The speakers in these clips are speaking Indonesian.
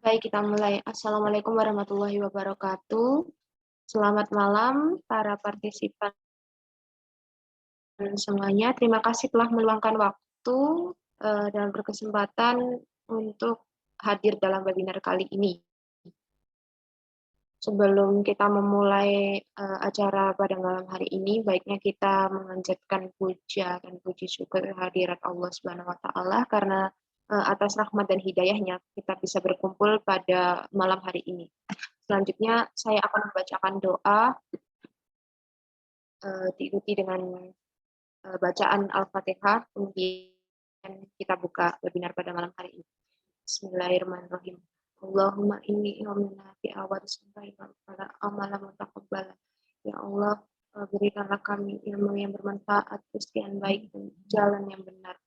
Baik, kita mulai. Assalamualaikum warahmatullahi wabarakatuh. Selamat malam, para partisipan semuanya. Terima kasih telah meluangkan waktu dan berkesempatan untuk hadir dalam webinar kali ini. Sebelum kita memulai acara pada malam hari ini, baiknya kita memanjatkan puja dan puji syukur kehadirat Allah Subhanahu wa taala karena atas rahmat dan hidayahnya kita bisa berkumpul pada malam hari ini. Selanjutnya saya akan membacakan doa diikuti dengan bacaan Al-Fatihah, kemudian kita buka webinar pada malam hari ini. Bismillahirrahmanirrahim. Allahumma inni ilmina fi awal sampai pada amalan mutaqabbala. Ya Allah, berikanlah kami ilmu yang bermanfaat, kesetiaan baik dan jalan yang benar.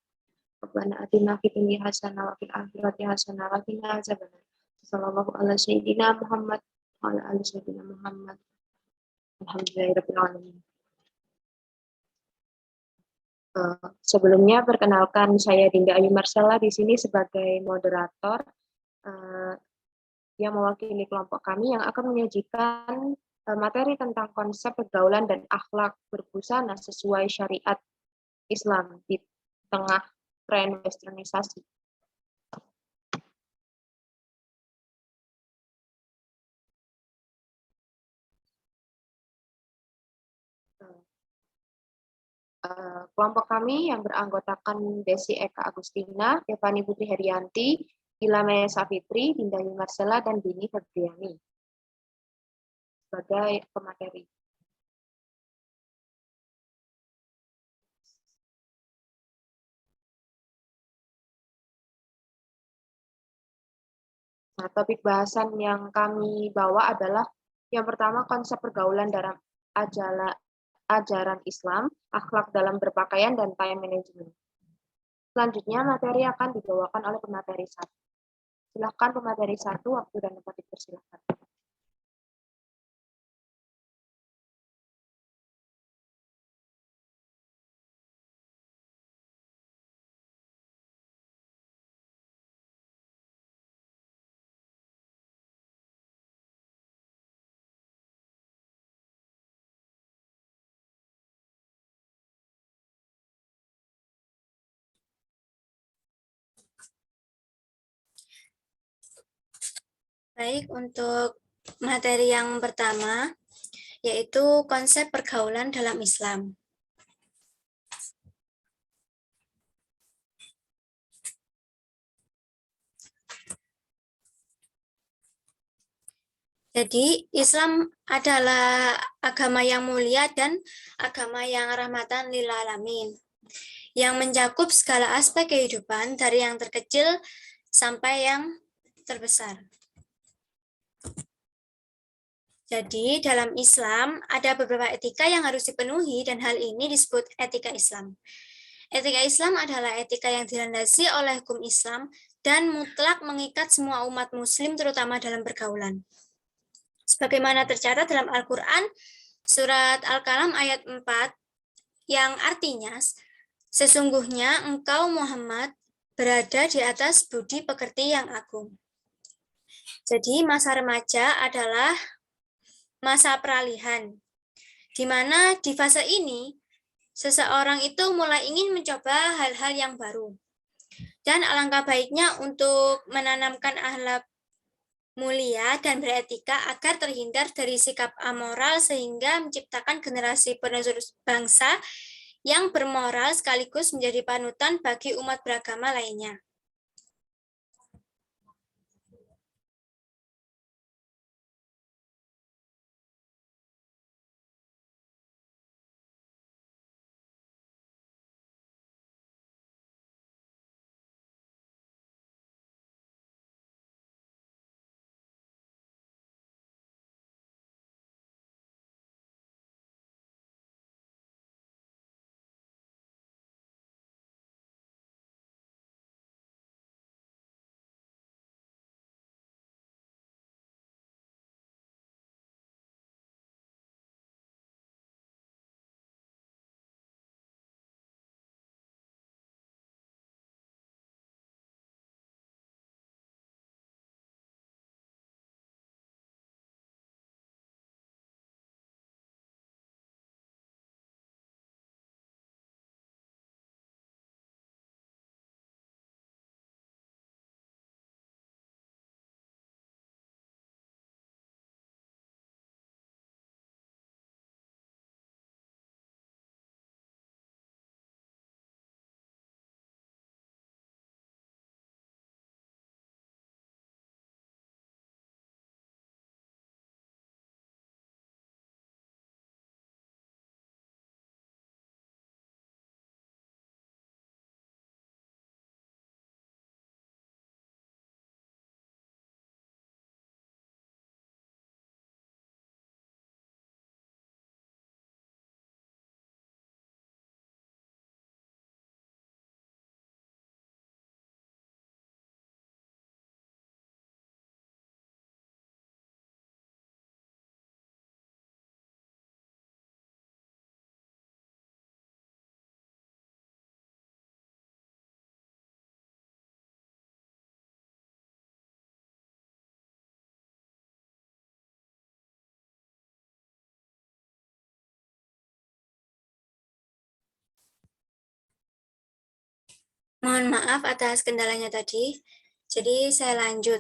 Rabbana atina fid dunya hasanah wa fil akhirati hasanah wa qina azabannar. Sallallahu ala sayyidina Muhammad wa ala ali sayyidina Muhammad. Alhamdulillahirabbil alamin. Sebelumnya perkenalkan saya Dinda Ayu Marcella di sini sebagai moderator yang mewakili kelompok kami yang akan menyajikan materi tentang konsep pergaulan dan akhlak berbusana sesuai syariat Islam di tengah tren westernisasi. Kelompok kami yang beranggotakan Desi Eka Agustina, Devani Putri Herianti, Ilamaya Safitri, Dinda Ayu Marcella, dan Dini Febriani sebagai pemateri. Nah, topik bahasan yang kami bawa adalah yang pertama konsep pergaulan dalam ajaran Islam, akhlak dalam berpakaian, dan time management. Selanjutnya materi akan dibawakan oleh pemateri satu. Silakan pemateri satu, waktu dan tempat dipersilakan. Baik, untuk materi yang pertama, yaitu konsep pergaulan dalam Islam. Jadi, Islam adalah agama yang mulia dan agama yang rahmatan lil alamin, yang mencakup segala aspek kehidupan dari yang terkecil sampai yang terbesar. Jadi, dalam Islam ada beberapa etika yang harus dipenuhi dan hal ini disebut etika Islam. Etika Islam adalah etika yang dilandasi oleh hukum Islam dan mutlak mengikat semua umat muslim terutama dalam pergaulan. Sebagaimana tercatat dalam Al-Quran, surat Al-Qalam ayat 4, yang artinya, sesungguhnya engkau Muhammad berada di atas budi pekerti yang agung. Jadi masa remaja adalah masa peralihan, di mana di fase ini, seseorang itu mulai ingin mencoba hal-hal yang baru. Dan alangkah baiknya untuk menanamkan akhlak mulia dan beretika agar terhindar dari sikap amoral sehingga menciptakan generasi penerus bangsa yang bermoral sekaligus menjadi panutan bagi umat beragama lainnya. Mohon maaf atas kendalanya tadi. Jadi saya lanjut.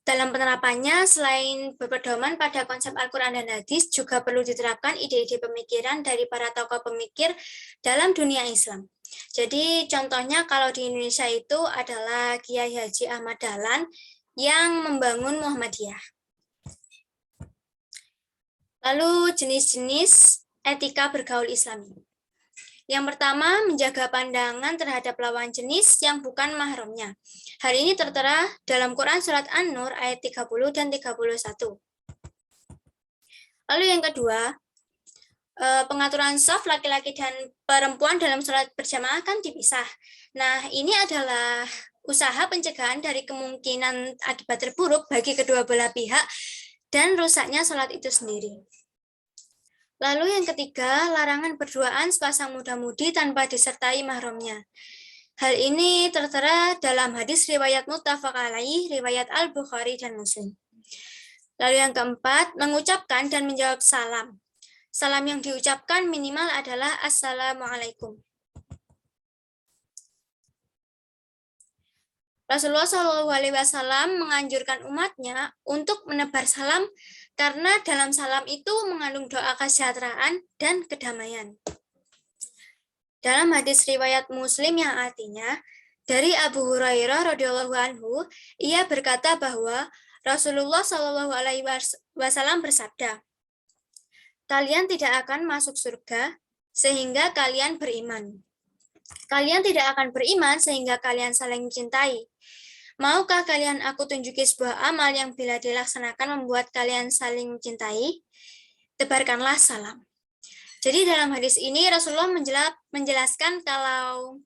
Dalam penerapannya, selain berpedoman pada konsep Al-Quran dan Hadis, juga perlu diterapkan ide-ide pemikiran dari para tokoh pemikir dalam dunia Islam. Jadi contohnya kalau di Indonesia itu adalah Kiai Haji Ahmad Dahlan yang membangun Muhammadiyah. Lalu jenis-jenis etika bergaul Islami. Yang pertama, menjaga pandangan terhadap lawan jenis yang bukan mahramnya. Hal ini tertera dalam Quran Surat An-Nur ayat 30 dan 31. Lalu yang kedua, pengaturan shaf laki-laki dan perempuan dalam sholat berjamaah kan dipisah. Nah, ini adalah usaha pencegahan dari kemungkinan akibat terburuk bagi kedua belah pihak dan rusaknya sholat itu sendiri. Lalu yang ketiga, larangan berduaan sepasang muda-mudi tanpa disertai mahramnya. Hal ini tertera dalam hadis riwayat muttafaq alaih, riwayat Al-Bukhari dan Muslim. Lalu yang keempat, mengucapkan dan menjawab salam. Salam yang diucapkan minimal adalah Assalamualaikum. Rasulullah SAW menganjurkan umatnya untuk menebar salam karena dalam salam itu mengandung doa kesejahteraan dan kedamaian. Dalam hadis riwayat Muslim yang artinya, dari Abu Hurairah radhiyallahu anhu, ia berkata bahwa Rasulullah SAW bersabda, "Kalian tidak akan masuk surga sehingga kalian beriman. Kalian tidak akan beriman sehingga kalian saling mencintai. Maukah kalian aku tunjuki sebuah amal yang bila dilaksanakan membuat kalian saling mencintai? Tebarkanlah salam." Jadi dalam hadis ini Rasulullah menjelaskan kalau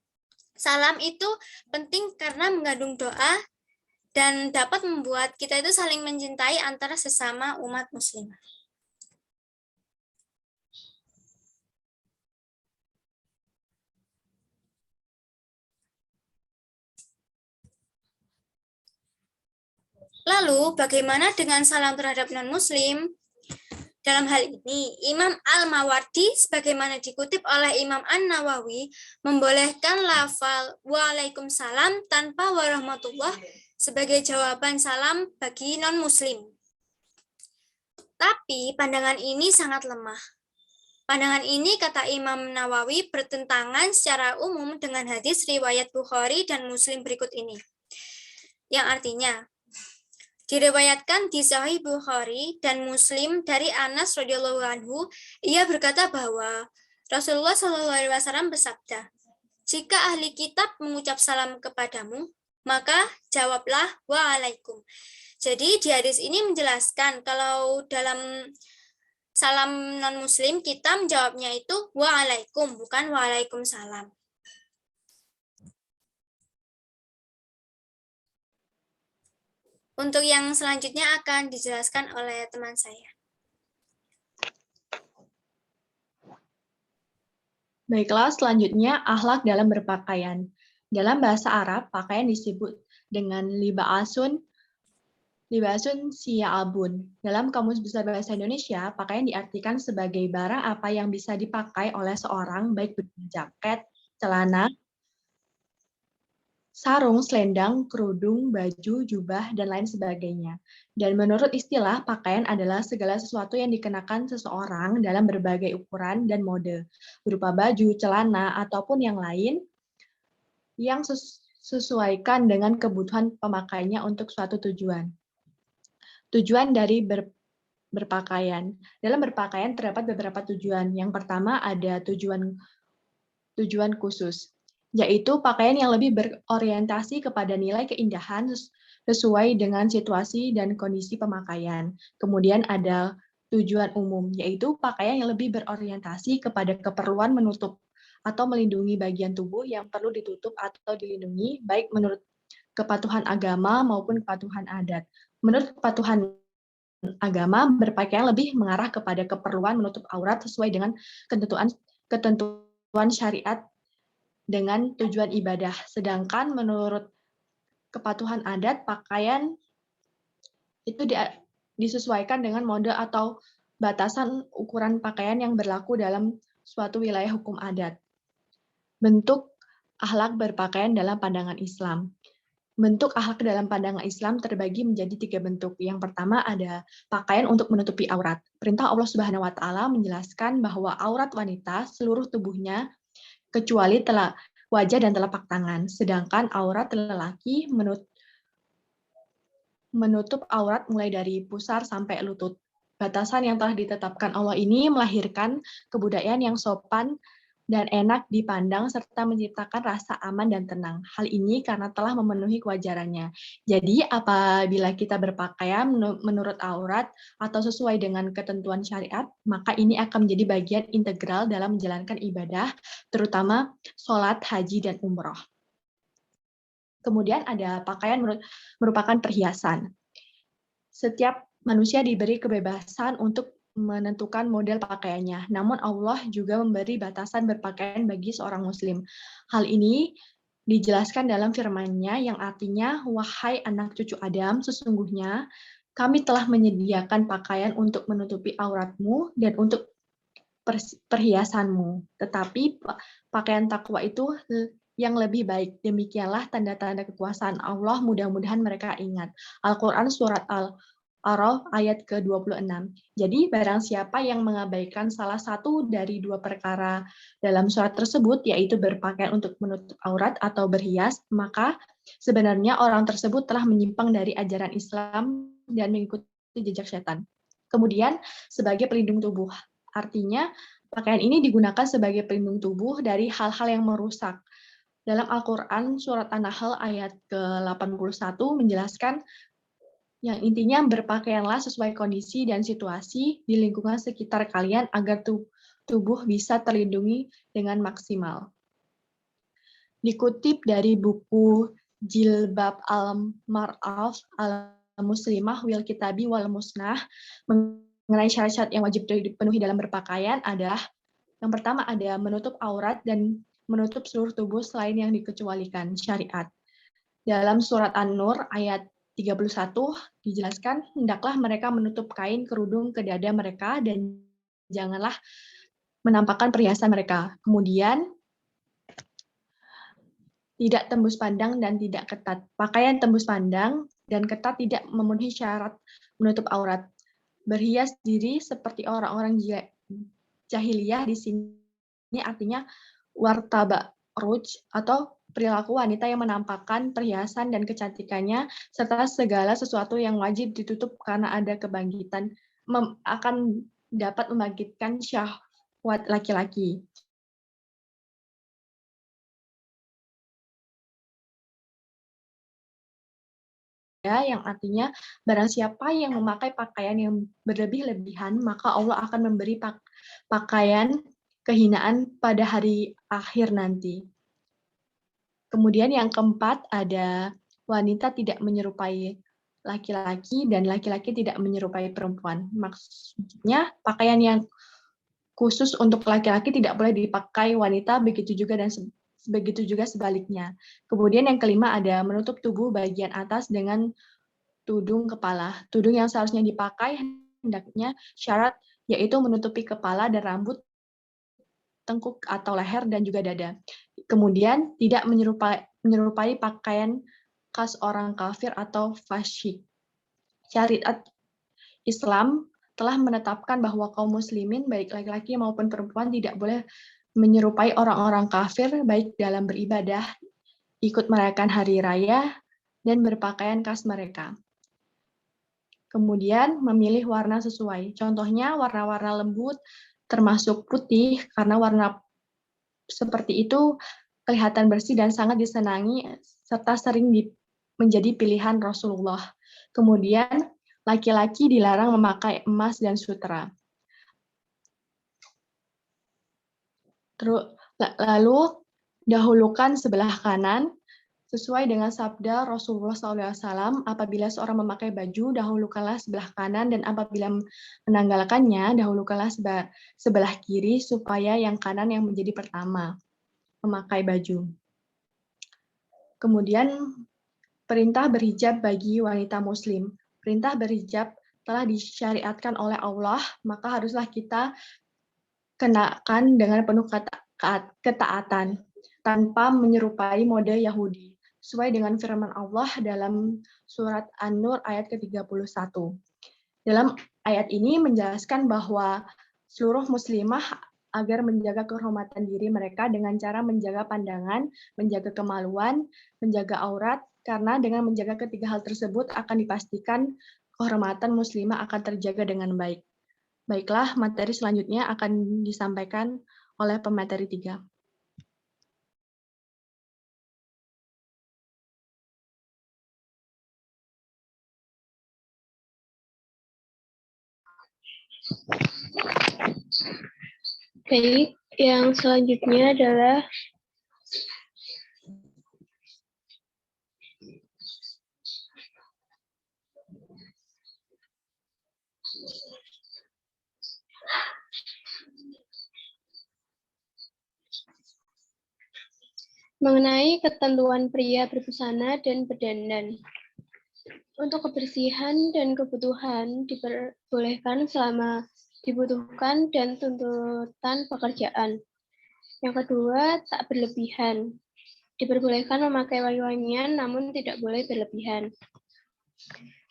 salam itu penting karena mengandung doa dan dapat membuat kita itu saling mencintai antara sesama umat muslim. Lalu, bagaimana dengan salam terhadap non-muslim? Dalam hal ini, Imam Al-Mawardi, sebagaimana dikutip oleh Imam An-Nawawi, membolehkan lafal Waalaikumsalam tanpa warahmatullah sebagai jawaban salam bagi non-muslim. Tapi, pandangan ini sangat lemah. Pandangan ini, kata Imam Nawawi, bertentangan secara umum dengan hadis riwayat Bukhari dan Muslim berikut ini. Yang artinya, diriwayatkan di Sahih Bukhari dan Muslim dari Anas radhiyallahu anhu, ia berkata bahwa Rasulullah SAW bersabda, "Jika ahli kitab mengucap salam kepadamu, maka jawablah waalaikum." Jadi di hadis ini menjelaskan kalau dalam salam non-muslim kita menjawabnya itu waalaikum, bukan waalaikumsalam. Untuk yang selanjutnya akan dijelaskan oleh teman saya. Baiklah, selanjutnya akhlak dalam berpakaian. Dalam bahasa Arab, pakaian disebut dengan libaasun siya'abun. Dalam Kamus Besar Bahasa Indonesia, pakaian diartikan sebagai barang apa yang bisa dipakai oleh seorang, baik berupa jaket, celana, sarung, selendang, kerudung, baju, jubah, dan lain sebagainya. Dan menurut istilah, pakaian adalah segala sesuatu yang dikenakan seseorang dalam berbagai ukuran dan mode, berupa baju, celana, ataupun yang lain yang sesuaikan dengan kebutuhan pemakainya untuk suatu tujuan. Tujuan dari berpakaian. Dalam berpakaian terdapat beberapa tujuan. Yang pertama ada tujuan khusus, yaitu pakaian yang lebih berorientasi kepada nilai keindahan sesuai dengan situasi dan kondisi pemakaian. Kemudian ada tujuan umum, yaitu pakaian yang lebih berorientasi kepada keperluan menutup atau melindungi bagian tubuh yang perlu ditutup atau dilindungi, baik menurut kepatuhan agama maupun kepatuhan adat. Menurut kepatuhan agama, berpakaian lebih mengarah kepada keperluan menutup aurat sesuai dengan ketentuan syariat dengan tujuan ibadah. Sedangkan menurut kepatuhan adat, pakaian itu disesuaikan dengan mode atau batasan ukuran pakaian yang berlaku dalam suatu wilayah hukum adat. Bentuk Akhlak berpakaian dalam pandangan Islam. Bentuk akhlak dalam pandangan Islam terbagi menjadi 3 bentuk. Yang pertama ada pakaian untuk menutupi aurat. Perintah Allah Subhanahu wa taala menjelaskan bahwa aurat wanita seluruh tubuhnya kecuali wajah dan telapak tangan. Sedangkan aurat lelaki menutup aurat mulai dari pusar sampai lutut. Batasan yang telah ditetapkan Allah ini melahirkan kebudayaan yang sopan dan enak dipandang serta menciptakan rasa aman dan tenang. Hal ini karena telah memenuhi kewajarannya. Jadi apabila kita berpakaian menurut aurat atau sesuai dengan ketentuan syariat, maka ini akan menjadi bagian integral dalam menjalankan ibadah, terutama sholat, haji, dan umroh. Kemudian ada pakaian merupakan perhiasan. Setiap manusia diberi kebebasan untuk menentukan model pakaiannya. Namun Allah juga memberi batasan berpakaian bagi seorang muslim. Hal ini dijelaskan dalam firman-Nya yang artinya, wahai anak cucu Adam, sesungguhnya kami telah menyediakan pakaian untuk menutupi auratmu dan untuk perhiasanmu. Tetapi pakaian takwa itu yang lebih baik. Demikianlah tanda-tanda kekuasaan Allah, mudah-mudahan mereka ingat. Al-Quran Surat Al-A'raf ayat ke-26. Jadi barang siapa yang mengabaikan salah satu dari 2 perkara dalam surat tersebut, yaitu berpakaian untuk menutup aurat atau berhias, maka sebenarnya orang tersebut telah menyimpang dari ajaran Islam dan mengikuti jejak setan. Kemudian sebagai pelindung tubuh. Artinya, pakaian ini digunakan sebagai pelindung tubuh dari hal-hal yang merusak. Dalam Al-Quran, Surat An-Nahl ayat ke-81 menjelaskan yang intinya berpakaianlah sesuai kondisi dan situasi di lingkungan sekitar kalian agar tubuh bisa terlindungi dengan maksimal. Dikutip dari buku Jilbab al-Mar'af al-Muslimah wal Kitabi wal Musnah, mengenai syarat-syarat yang wajib dipenuhi dalam berpakaian adalah yang pertama ada menutup aurat dan menutup seluruh tubuh selain yang dikecualikan syariat. Dalam surat An-Nur ayat 31 dijelaskan, hendaklah mereka menutup kain kerudung ke dada mereka dan janganlah menampakkan perhiasan mereka. Kemudian tidak tembus pandang dan tidak ketat. Pakaian tembus pandang dan ketat tidak memenuhi syarat menutup aurat. Berhias diri seperti orang-orang jahiliyah di sini artinya wartabaruj atau perilaku wanita yang menampakkan perhiasan dan kecantikannya serta segala sesuatu yang wajib ditutup karena ada kebangkitan akan dapat membangkitkan syahwat laki-laki. Yang artinya barang siapa yang memakai pakaian yang berlebih-lebihan, maka Allah akan memberi pakaian kehinaan pada hari akhir nanti. Kemudian yang keempat ada wanita tidak menyerupai laki-laki dan laki-laki tidak menyerupai perempuan. Maksudnya pakaian yang khusus untuk laki-laki tidak boleh dipakai wanita, begitu juga sebaliknya. Kemudian yang kelima ada menutup tubuh bagian atas dengan tudung kepala. Tudung yang seharusnya dipakai hendaknya syarat yaitu menutupi kepala dan rambut, tengkuk atau leher dan juga dada. Kemudian tidak menyerupai pakaian khas orang kafir atau fasyik. Syariat Islam telah menetapkan bahwa kaum muslimin baik laki-laki maupun perempuan tidak boleh menyerupai orang-orang kafir baik dalam beribadah, ikut merayakan hari raya, dan berpakaian khas mereka. Kemudian memilih warna sesuai. Contohnya warna-warna lembut termasuk putih karena warna seperti itu kelihatan bersih dan sangat disenangi serta sering menjadi pilihan Rasulullah. Kemudian laki-laki dilarang memakai emas dan sutra. Lalu dahulukan sebelah kanan sesuai dengan sabda Rasulullah SAW, apabila seorang memakai baju, dahulukanlah sebelah kanan, dan apabila menanggalkannya, dahulukanlah sebelah kiri, supaya yang kanan yang menjadi pertama memakai baju. Kemudian, perintah berhijab bagi wanita muslim. Perintah berhijab telah disyariatkan oleh Allah, maka haruslah kita kenakan dengan penuh ketaatan. tanpa menyerupai mode Yahudi, sesuai dengan firman Allah dalam surat An-Nur ayat ke-31. Dalam ayat ini menjelaskan bahwa seluruh muslimah agar menjaga kehormatan diri mereka dengan cara menjaga pandangan, menjaga kemaluan, menjaga aurat, karena dengan menjaga ketiga hal tersebut akan dipastikan kehormatan muslimah akan terjaga dengan baik. Baiklah, materi selanjutnya akan disampaikan oleh pemateri 3. Baik, yang selanjutnya adalah mengenai ketentuan pria berbusana dan berdandan. Untuk kebersihan dan kebutuhan diperbolehkan selama dibutuhkan dan tuntutan pekerjaan. Yang kedua, tak berlebihan. Diperbolehkan memakai wangi-wangian namun tidak boleh berlebihan.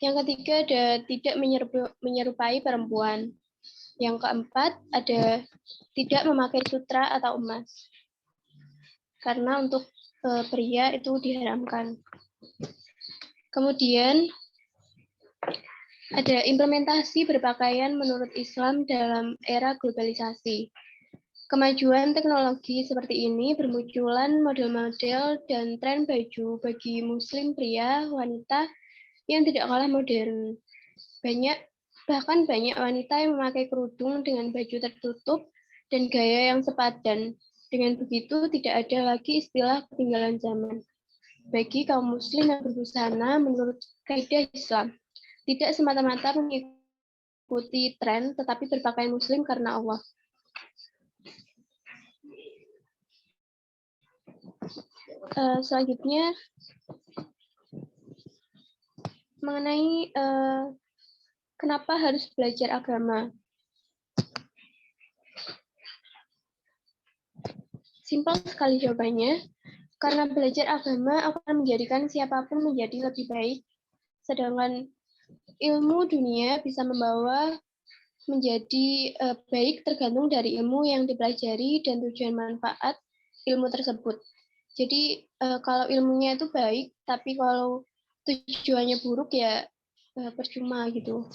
Yang ketiga, ada tidak menyerupai perempuan. Yang keempat, ada tidak memakai sutra atau emas. Karena untuk pria itu diharamkan. Kemudian ada implementasi berpakaian menurut Islam dalam era globalisasi. Kemajuan teknologi seperti ini bermunculan model-model dan tren baju bagi muslim pria, wanita yang tidak kalah modern. Bahkan banyak wanita yang memakai kerudung dengan baju tertutup dan gaya yang sepadan. Dengan begitu tidak ada lagi istilah ketinggalan zaman. Bagi kaum muslim yang berbusana menurut kaidah Islam, tidak semata-mata mengikuti tren, tetapi berpakaian muslim karena Allah. Selanjutnya, mengenai kenapa harus belajar agama. Simpel sekali jawabannya, karena belajar agama akan menjadikan siapapun menjadi lebih baik, sedangkan ilmu dunia bisa membawa menjadi baik tergantung dari ilmu yang dipelajari dan tujuan manfaat ilmu tersebut. Jadi kalau ilmunya itu baik, tapi kalau tujuannya buruk ya percuma gitu.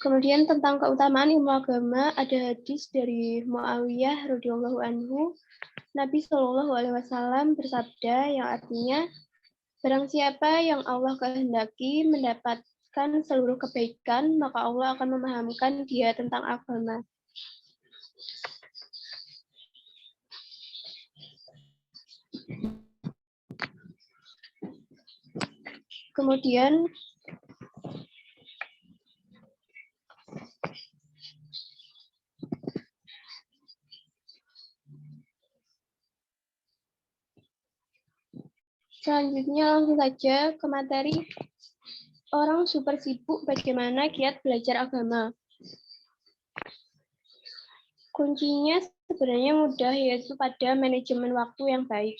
Kemudian tentang keutamaan ilmu agama, ada hadis dari Muawiyah radhiyallahu anhu, Nabi Shallallahu alaihi wasallam bersabda yang artinya, barang siapa yang Allah kehendaki mendapatkan seluruh kebaikan, maka Allah akan memahamkan dia tentang agama. Kemudian selanjutnya langsung saja ke materi. Orang super sibuk, bagaimana giat belajar agama? Kuncinya sebenarnya mudah, yaitu pada manajemen waktu yang baik.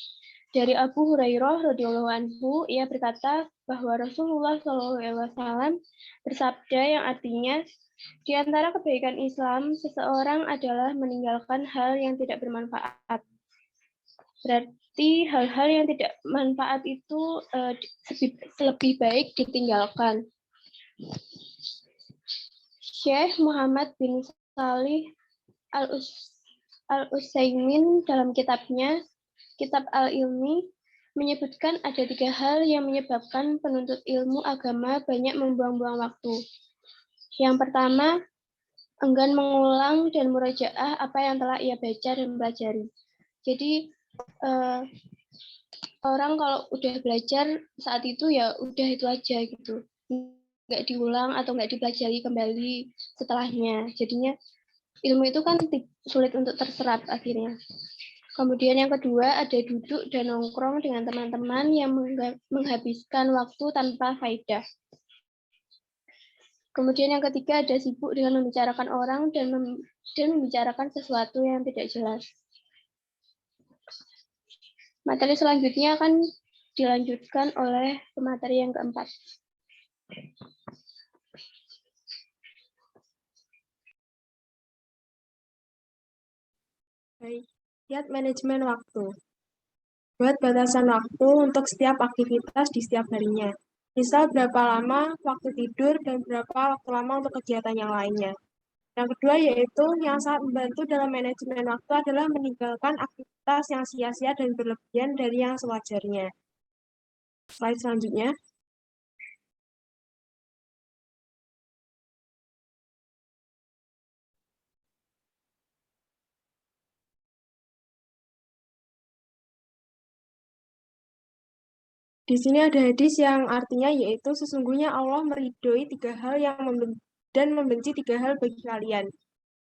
Dari Abu Hurairah radhiyallahu anhu, ia berkata bahwa Rasulullah Shallallahu alaihi wasallam bersabda yang artinya, di antara kebaikan Islam, seseorang adalah meninggalkan hal yang tidak bermanfaat. Berarti hal-hal yang tidak manfaat itu lebih baik ditinggalkan. Syekh Muhammad bin Salih Al-Utsaimin dalam kitabnya, Kitab Al-Ilmi, menyebutkan ada 3 hal yang menyebabkan penuntut ilmu agama banyak membuang-buang waktu. Yang pertama, enggan mengulang dan murajaah apa yang telah ia baca dan pelajari. Jadi, orang kalau udah belajar saat itu ya udah itu aja gitu. Nggak diulang atau nggak dipelajari kembali setelahnya. Jadinya ilmu itu kan sulit untuk terserap akhirnya. Kemudian yang kedua, ada duduk dan nongkrong dengan teman-teman yang menghabiskan waktu tanpa faedah. Kemudian yang ketiga, ada sibuk dengan membicarakan orang dan membicarakan sesuatu yang tidak jelas. Materi selanjutnya akan dilanjutkan oleh pemateri yang keempat. Baik, lihat manajemen waktu. Buat batasan waktu untuk setiap aktivitas di setiap harinya. Misal berapa lama waktu tidur dan berapa waktu lama untuk kegiatan yang lainnya. Yang kedua yaitu yang sangat membantu dalam manajemen waktu adalah meninggalkan aktivitas yang sia-sia dan berlebihan dari yang sewajarnya. Slide selanjutnya. Di sini ada hadis yang artinya yaitu sesungguhnya Allah meridhoi tiga hal dan membenci tiga hal bagi kalian.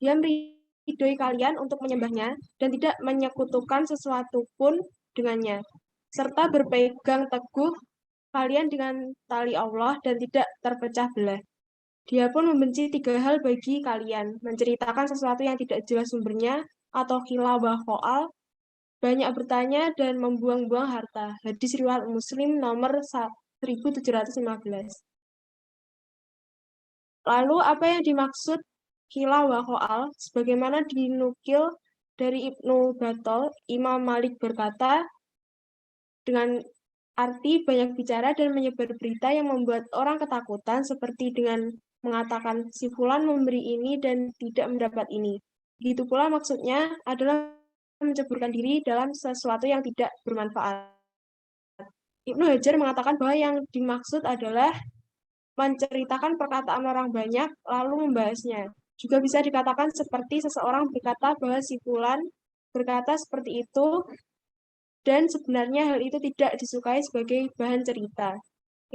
Dia meridhoi kalian untuk menyembahnya dan tidak menyekutukan sesuatu pun dengannya, serta berpegang teguh kalian dengan tali Allah dan tidak terpecah belah. Dia pun membenci tiga hal bagi kalian, menceritakan sesuatu yang tidak jelas sumbernya, atau khila wa kho'al, banyak bertanya dan membuang-buang harta. Hadis riwayat Muslim nomor 1715. Lalu apa yang dimaksud khila wa kho'al? Sebagaimana dinukil dari Ibnu Battal, Imam Malik berkata, dengan arti banyak bicara dan menyebar berita yang membuat orang ketakutan, seperti dengan mengatakan si fulan memberi ini dan tidak mendapat ini. Begitu pula maksudnya adalah menceburkan diri dalam sesuatu yang tidak bermanfaat. Ibnu Hajar mengatakan bahwa yang dimaksud adalah menceritakan perkataan orang banyak lalu membahasnya. Juga bisa dikatakan seperti seseorang berkata bahwa si fulan berkata seperti itu dan sebenarnya hal itu tidak disukai sebagai bahan cerita.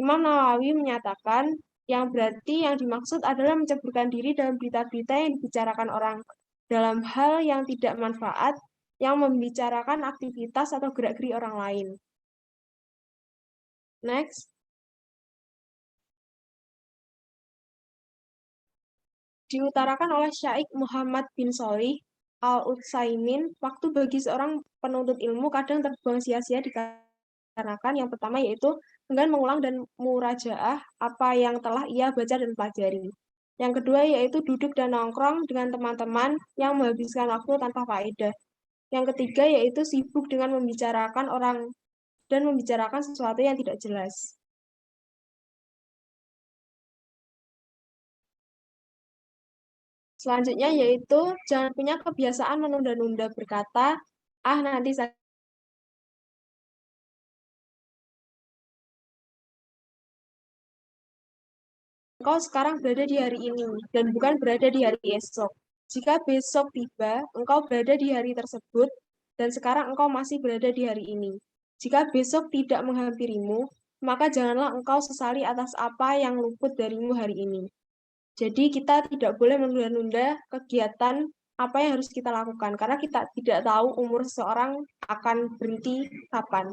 Imam Nawawi menyatakan yang berarti yang dimaksud adalah menceburkan diri dalam berita-berita yang dibicarakan orang dalam hal yang tidak manfaat, yang membicarakan aktivitas atau gerak-gerik orang lain. Next. Diutarakan oleh Syaikh Muhammad bin Sholih Al-Utsaimin, waktu bagi seorang penuntut ilmu kadang terbuang sia-sia dikarenakan yang pertama yaitu enggan mengulang dan murajaah apa yang telah ia baca dan pelajari. Yang kedua yaitu duduk dan nongkrong dengan teman-teman yang menghabiskan waktu tanpa faedah. Yang ketiga yaitu sibuk dengan membicarakan orang dan membicarakan sesuatu yang tidak jelas. Selanjutnya yaitu jangan punya kebiasaan menunda-nunda berkata, nanti saya. Engkau sekarang berada di hari ini dan bukan berada di hari esok. Jika besok tiba, engkau berada di hari tersebut dan sekarang engkau masih berada di hari ini. Jika besok tidak menghampirimu, maka janganlah engkau sesali atas apa yang luput darimu hari ini. Jadi kita tidak boleh menunda-nunda kegiatan apa yang harus kita lakukan, karena kita tidak tahu umur seseorang akan berhenti kapan.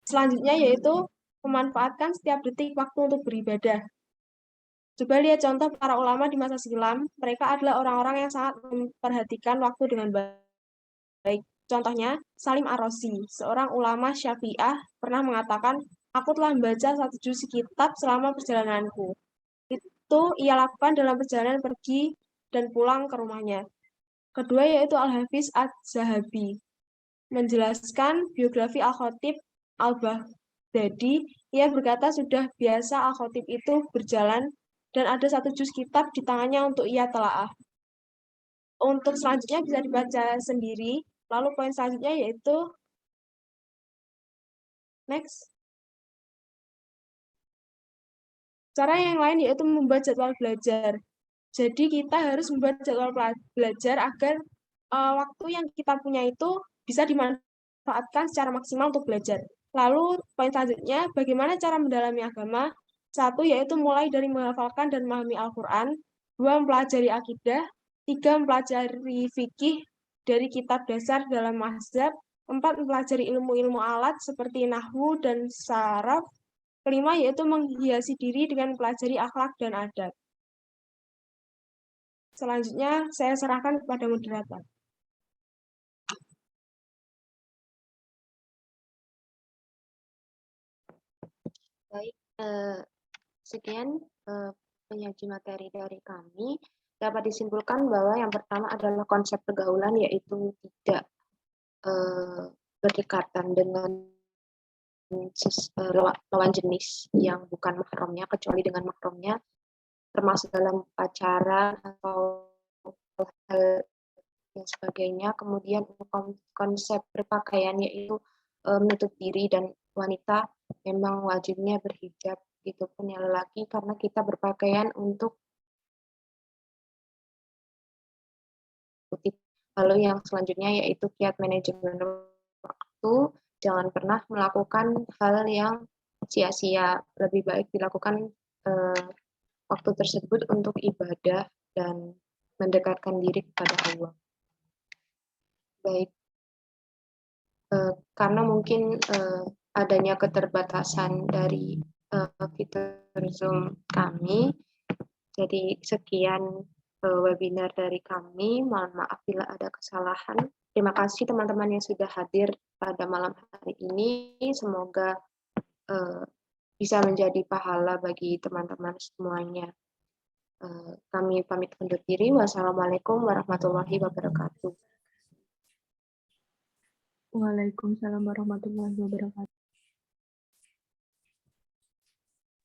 Selanjutnya yaitu memanfaatkan setiap detik waktu untuk beribadah. Coba lihat contoh para ulama di masa silam, mereka adalah orang-orang yang sangat memperhatikan waktu dengan baik. Contohnya, Salim Ar-Razi, seorang ulama Syafi'ah, pernah mengatakan, aku telah membaca 1 juz kitab selama perjalananku. Itu ia lakukan dalam perjalanan pergi dan pulang ke rumahnya. Kedua yaitu Al-Hafiz Az-Zahabi, menjelaskan biografi Al-Khatib Al-Baghdadi. Ia berkata sudah biasa Al-Khatib itu berjalan dan ada 1 juz kitab di tangannya untuk ia telaah. Untuk selanjutnya bisa dibaca sendiri. Lalu poin selanjutnya yaitu next. Cara yang lain yaitu membuat jadwal belajar. Jadi kita harus membuat jadwal belajar agar waktu yang kita punya itu bisa dimanfaatkan secara maksimal untuk belajar. Lalu poin selanjutnya, bagaimana cara mendalami agama? 1 yaitu mulai dari menghafalkan dan memahami Al-Quran. 2 mempelajari akidah. 3 mempelajari fikih dari kitab dasar dalam mazhab. 4 mempelajari ilmu-ilmu alat seperti nahwu dan saraf. 5 yaitu menghiasi diri dengan mempelajari akhlak dan adab. Selanjutnya saya serahkan kepada moderator. Baik, sekian penyaji materi dari kami. Dapat disimpulkan bahwa yang pertama adalah konsep pergaulan, yaitu tidak berdekatan dengan lawan jenis yang bukan mahramnya, kecuali dengan mahramnya, termasuk dalam pacaran atau hal yang sebagainya. Kemudian konsep berpakaian yaitu menutup diri, dan wanita memang wajibnya berhijab, gitu pun yang lelaki, karena kita berpakaian untuk Lalu yang selanjutnya yaitu kiat manajemen waktu. Jangan pernah melakukan hal yang sia-sia. Lebih baik dilakukan waktu tersebut untuk ibadah dan mendekatkan diri kepada Allah. Baik, karena mungkin adanya keterbatasan dari fitur Zoom kami, jadi sekian webinar dari kami. Mohon maaf bila ada kesalahan. Terima kasih teman-teman yang sudah hadir pada malam hari ini. Semoga bisa menjadi pahala bagi teman-teman semuanya. Kami pamit undur diri. Wassalamualaikum warahmatullahi wabarakatuh. Waalaikumsalam warahmatullahi wabarakatuh.